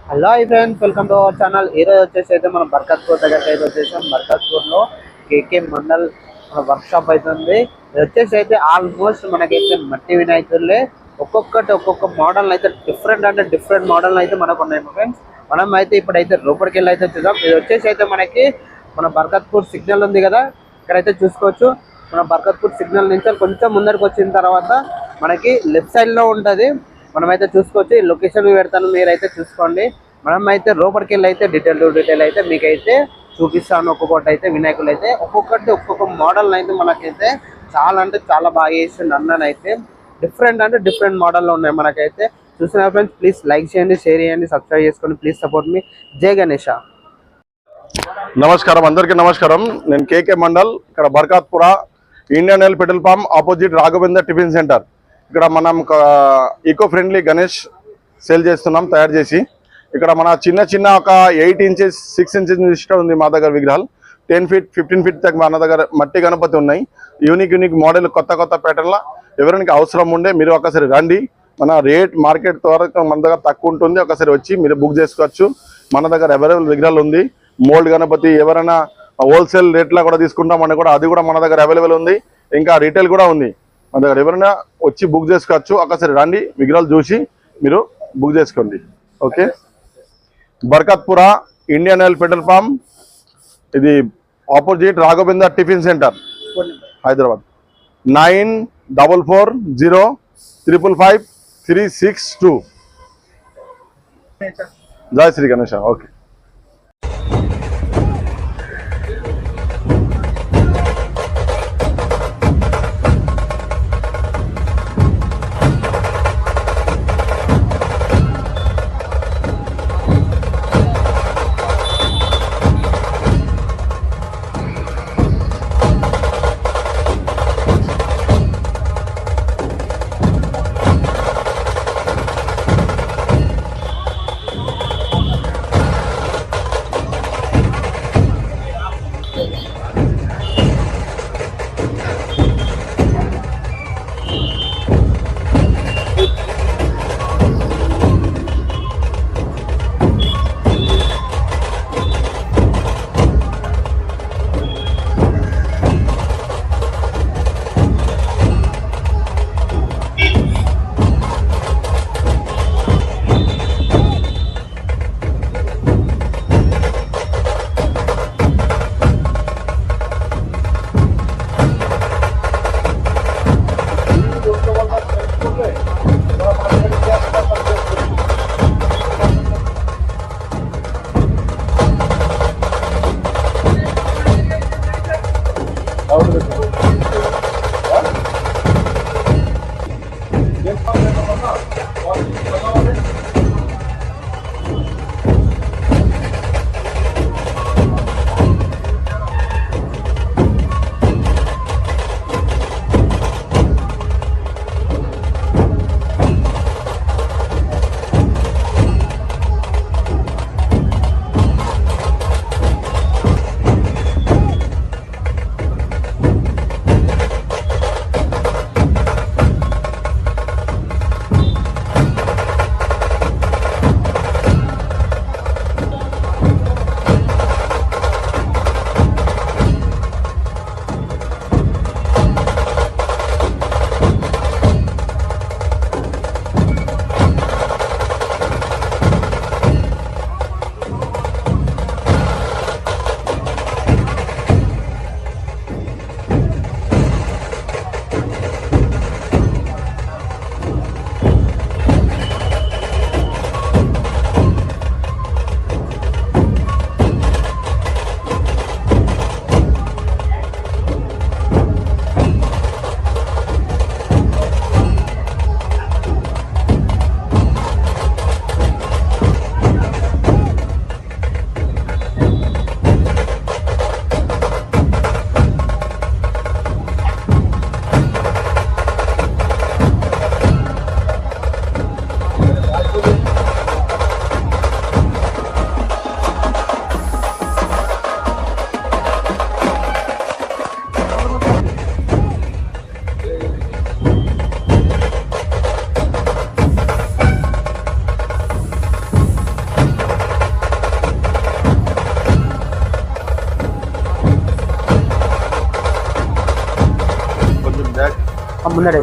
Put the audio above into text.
Hello friends, welcome to our channel. ఈ రోజు వచ్చేసి అయితే మనం బర్కత్పూర్ దగ్గరికి అయితే వచ్చేసాం. బర్కత్పూర్లో కేకే మండల్ మన వర్క్ షాప్ అయితే ఉంది. ఇది వచ్చేసి అయితే ఆల్మోస్ట్ మనకైతే మట్టి వినాయకులే ఒక్కొక్క మోడల్ అయితే డిఫరెంట్ మోడల్ అయితే మనకు ఉన్నాయి ఫ్రెండ్స్. మనం అయితే ఇప్పుడైతే లోపలికి వెళ్ళి అయితే చూద్దాం. ఇది వచ్చేసి అయితే మనకి మన బర్కత్పూర్ సిగ్నల్ ఉంది కదా, ఇక్కడైతే చూసుకోవచ్చు. మన బర్కత్పూర్ సిగ్నల్ నుంచి కొంచెం ముందరికి వచ్చిన తర్వాత మనకి లెఫ్ట్ సైడ్ లో ఉంటది. మనమైతే చూసుకోవచ్చు. ఈ లొకేషన్ పెడతాను, మీరైతే చూసుకోండి. మనం అయితే లోపలికి వెళ్ళి అయితే డీటెయిల్ అయితే మీకైతే చూపిస్తాను. ఒక్కొక్కటి అయితే వినాయకులు అయితే ఒక్కొక్క మోడల్ అయితే మనకైతే చాలా అంటే చాలా బాగా చేసిండు అన్ననైతే. డిఫరెంట్ మోడల్లో ఉన్నాయి మనకైతే. చూసిన ఫ్రెండ్స్, ప్లీజ్ లైక్ చేయండి, షేర్ చేయండి, సబ్స్క్రైబ్ చేసుకోండి. Please support me. జై గణేష. నమస్కారం, అందరికీ నమస్కారం. నేను కేకే మండల్, ఇక్కడ Barkatpura Indian oil petrol pump opposite Raghavendra tiffin centre. ఇక్కడ మనం ఈకో ఫ్రెండ్లీ గణేష్ సేల్ చేస్తున్నాం తయారు చేసి. ఇక్కడ మన చిన్న ఒక 8 ఇంచెస్ 6 ఇంచెస్ ఇష్టం ఉంది మా దగ్గర విగ్రహాలు. 10 ఫీట్ 15 ఫీట్ దాకా మన దగ్గర మట్టి గణపతి ఉన్నాయి. యూనిక్ మోడల్ కొత్త ప్యాటర్న్లో ఎవరికి అవసరం ఉండే మీరు ఒకసారి రండి. మన రేట్ మార్కెట్ ద్వారా మన దగ్గర తక్కువ ఉంటుంది. ఒకసారి వచ్చి మీరు బుక్ చేసుకోవచ్చు. మన దగ్గర అవైలబుల్ విగ్రహాలు ఉంది. మోల్డ్ గణపతి ఎవరైనా హోల్సేల్ రేట్లో కూడా తీసుకుంటామని కూడా అది కూడా మన దగ్గర అవైలబుల్ ఉంది. ఇంకా రీటైల్ కూడా ఉంది మన దగ్గర. ఎవరైనా వచ్చి బుక్ చేసుకోవచ్చు. ఒకసారి రండి, విగ్రహాలు చూసి మీరు బుక్ చేసుకోండి. Okay. Barkatpura Indian oil petrol pump, ఇది opposite Raghavendra tiffin centre, Hyderabad. 9440555362. జై శ్రీ గణేష. ఓకే. ముందడే